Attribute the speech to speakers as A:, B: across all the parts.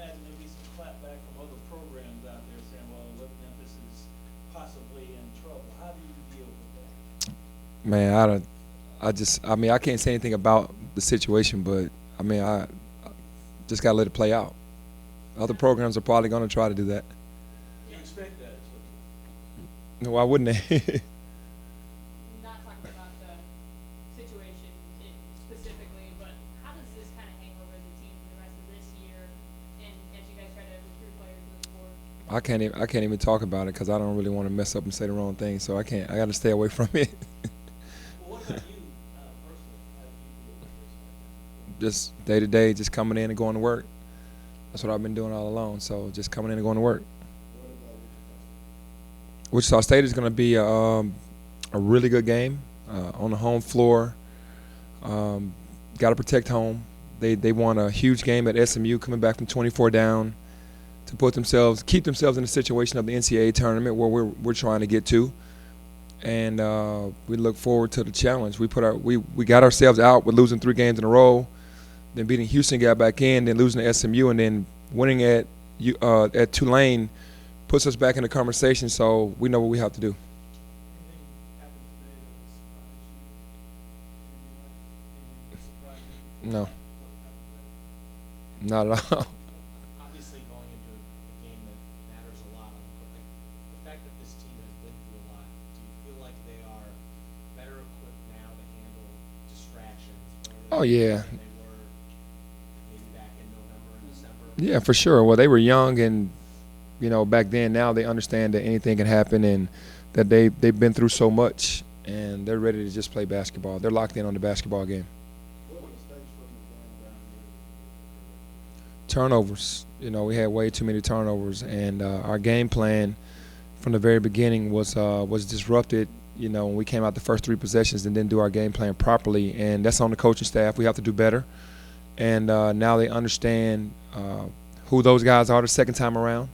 A: imagine there'd be some clapback from other programs out there saying, well, look, Memphis is possibly in trouble. How do you deal with that?
B: Man, I mean, I can't say anything about the situation, but I mean, I just gotta let it play out. Other programs are probably gonna try to do that.
A: You expect that? Is what
B: No, why wouldn't they?
C: Not talking about the situation specifically, but how does this kind of hang over the team for the rest of this year, and as you guys try to recruit players moving forward?
B: I can't even talk about it because I don't really want to mess up and say the wrong thing. So I can't. I got to stay away from it.
A: well, what about you personally? How do you deal with this?
B: Just day to day, just coming in and going to work. That's what I've been doing all along. So just coming in and going to work. Wichita State is going to be a really good game on the home floor. Got to protect home. They won a huge game at SMU, coming back from 24 down to keep themselves in the situation of the NCAA tournament where we're trying to get to, and we look forward to the challenge. We got ourselves out with losing 3 games in a row, then beating Houston, got back in, then losing to SMU, and then winning at Tulane puts us back in the conversation. So we know what we have to do. No, not at all.
D: Obviously, going into a game that matters a lot, like the fact that this team has been through a lot, do you feel like they are better equipped now to handle distractions
B: Oh yeah,
D: than they were maybe back in November and December?
B: yeah, for sure. Well, they were young, and back then. Now they understand that anything can happen, and that they've been through so much, and they're ready to just play basketball. They're locked in on the basketball game. Turnovers. We had way too many turnovers, and our game plan from the very beginning was disrupted. When we came out the first 3 possessions and didn't do our game plan properly, and that's on the coaching staff. We have to do better, and now they understand who those guys are the second time around.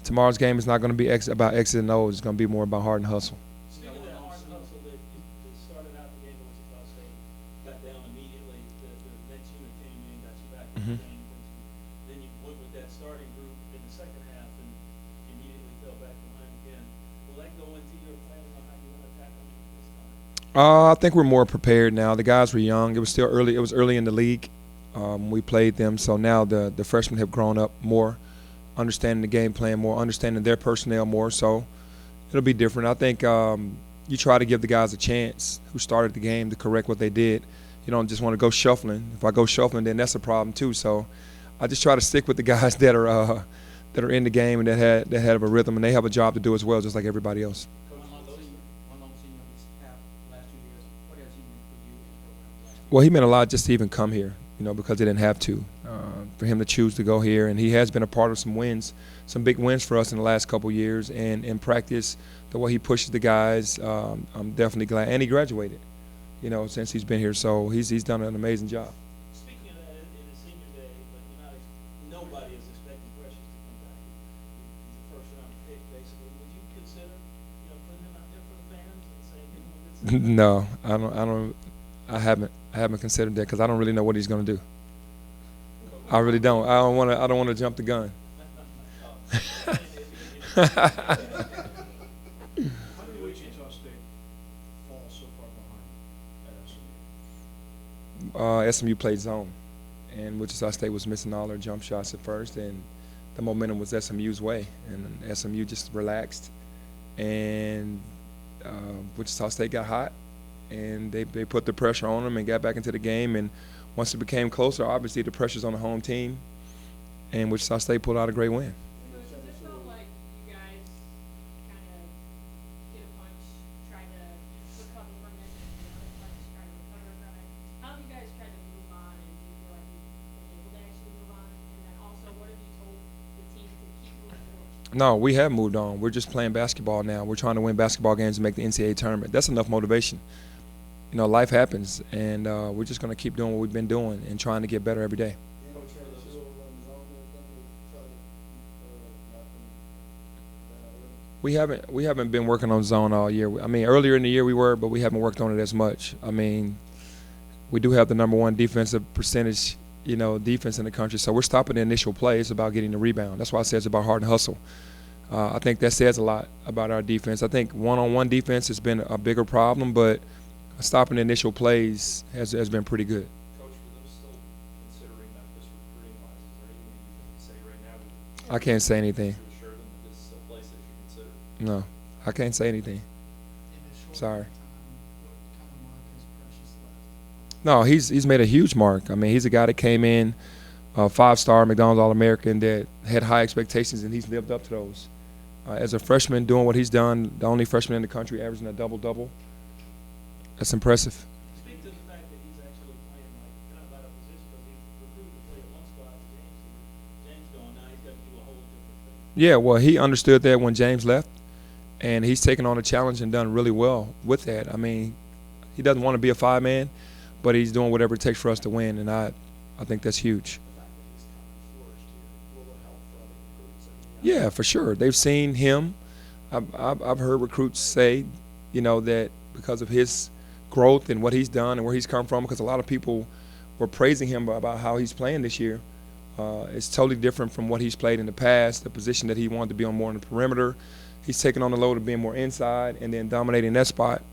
B: Tomorrow's game is not going to be about X's and O's. It's going to be more about heart and hustle.
A: Speaking of that hard hustle, that started out the game at Wichita State, got down immediately. The next unit came in, got you back in the game. Then you went with that starting group in the second half and immediately fell back behind again. Will that go into your plans on how you want to attack them this time?
B: I think we're more prepared now. The guys were young. It was still early. It was early in the league. We played them, so now the freshmen have grown up more, understanding the game plan more, understanding their personnel more. So it'll be different. I think you try to give the guys a chance who started the game to correct what they did. You don't just want to go shuffling. If I go shuffling, then that's a problem too. So I just try to stick with the guys that are in the game and that have a rhythm, and they have a job to do as well, just like everybody else. Well, he meant a lot just to even come here, because he didn't have to. For him to choose to go here, and he has been a part of some wins, some big wins for us in the last couple of years. And in practice, the way he pushes the guys, I'm definitely glad. And he graduated, since he's been here, so he's done an amazing job.
A: Speaking of that, in the senior day, but nobody is expecting Precious to come back. He's a first-round pick, basically. Would you consider, putting him out there for the fans and saying, give him a good season?
B: No, I haven't considered that because I don't really know what he's going to do. I really don't. I don't want to jump the gun.
E: How did Wichita State fall so far behind at SMU?
B: SMU played zone, and Wichita State was missing all their jump shots at first, and the momentum was SMU's way, and SMU just relaxed, and Wichita State got hot, and they put the pressure on them and got back into the game. And once it became closer, obviously the pressure's on the home team, and Wichita State pulled out a great win.
C: So does it feel like you guys kind of get a punch, try to recover from it, and another punch, try to recover from it? How have you guys tried to move on, and do you feel like you've been able to actually move on? And then also, what have you told the team to keep moving forward?
B: No, we have moved on. We're just playing basketball now. We're trying to win basketball games and make the NCAA tournament. That's enough motivation. Life happens, and we're just going to keep doing what we've been doing and trying to get better every day. We haven't been working on zone all year. I mean, earlier in the year we were, but we haven't worked on it as much. I mean, we do have the #1 defensive percentage defense in the country. So we're stopping the initial play. It's about getting the rebound. That's why I say it's about hard and hustle. I think that says a lot about our defense. I think one-on-one defense has been a bigger problem, but stopping the initial plays has been pretty good.
E: Coach, for those still considering Memphis recruiting-wise, is there anything that you can say right now?
B: I can't say anything.
E: To assure them that this is a place that you consider?
B: No, I can't say anything. Sorry. No, he's made a huge mark. I mean, he's a guy that came in, 5-star McDonald's All-American that had high expectations, and he's lived up to those. As a freshman, doing what he's done, the only freshman in the country averaging a double-double, that's impressive.
A: Speak to the fact that he's actually playing like kind of out of position because he's recruited to play at one spot for James gone. Now he's got to do a whole different thing.
B: Yeah, well, he understood that when James left, and he's taken on a challenge and done really well with that. I mean, he doesn't want to be a 5-man, but he's doing whatever it takes for us to win, and I think that's huge. Yeah, for sure. They've seen him. I've heard recruits say, that because of his growth and what he's done and where he's come from, because a lot of people were praising him about how he's playing this year. It's totally different from what he's played in the past, the position that he wanted to be on more on the perimeter. He's taking on the load of being more inside and then dominating that spot.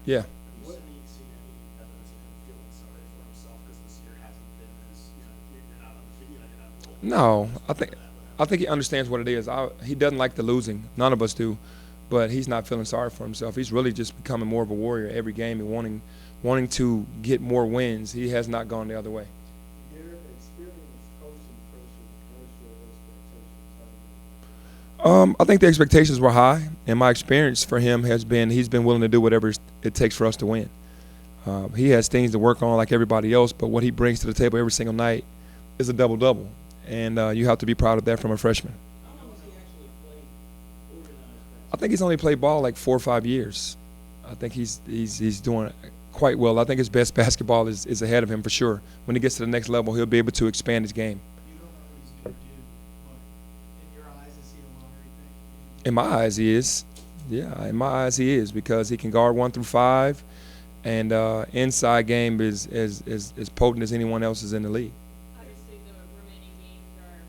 B: Yeah.
E: What do you see any evidence of him feeling sorry for himself because this year hasn't been as, you're not on the field, you're not rolling?
B: No, I think he understands what it is. He doesn't like the losing. None of us do. But he's not feeling sorry for himself. He's really just becoming more of a warrior every game and wanting to get more wins. He has not gone the other way.
E: Your experience coaching what's your expectations?
B: I think the expectations were high, and my experience for him has been he's been willing to do whatever it takes for us to win. He has things to work on like everybody else, but what he brings to the table every single night is a double-double, and you have to be proud of that from a freshman.
A: How long has he actually played organized basketball?
B: I think he's only played ball like 4 or 5 years. I think he's doing quite well. I think his best basketball is ahead of him for sure. When he gets to the next level, he'll be able to expand his game.
F: You don't know what he's going to do, but in your eyes, is he a lottery pick?
B: In my eyes, he is. Yeah, in my eyes, he is because he can guard 1 through 5, and inside game is as potent as anyone else's in the league.
C: Obviously, the remaining games are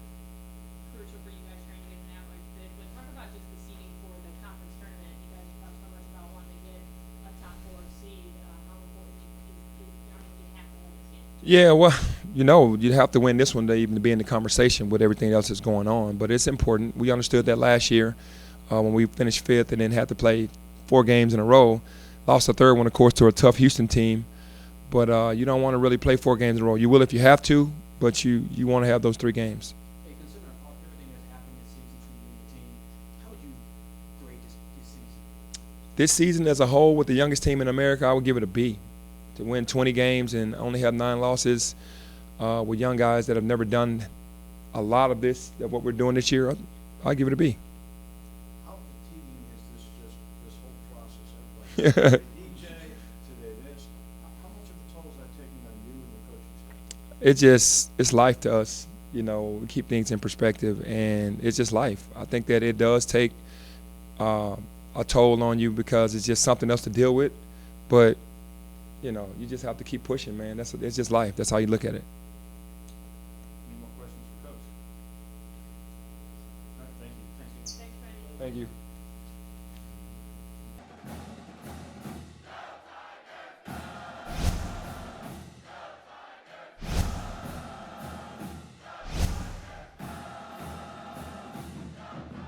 C: crucial for you guys trying to get an outright bid, but talk about just the seeding for the conference tournament. You guys have talked so much about wanting to get a top 4 seed. How important is you have to win this game?
B: Yeah, well, you'd have to win this one to even be in the conversation with everything else that's going on. But it's important. We understood that last year when we finished 5th and then had to play 4 games in a row. Lost the 3rd one, of course, to a tough Houston team. But you don't want to really play 4 games in a row. You will if you have to, but you want to have those 3 games.
F: Hey, considering everything that's happened this season to you and the team, how would you grade this season?
B: This season as a whole, with the youngest team in America, I would give it a B. To win 20 games and only have 9 losses with young guys that have never done a lot of what we're doing this year, I'll give it a B.
E: How fatiguing is this whole process? Everybody, DJ, today this. How much of the toll is that taking on you and the coaching staff?
B: It's life to us. We keep things in perspective, and it's just life. I think that it does take a toll on you because it's just something else to deal with. But, you just have to keep pushing, man. It's just life. That's how you look at it.
E: Any more questions for Coach? All right, thank you.
C: Thanks, Penny.
B: Thank you.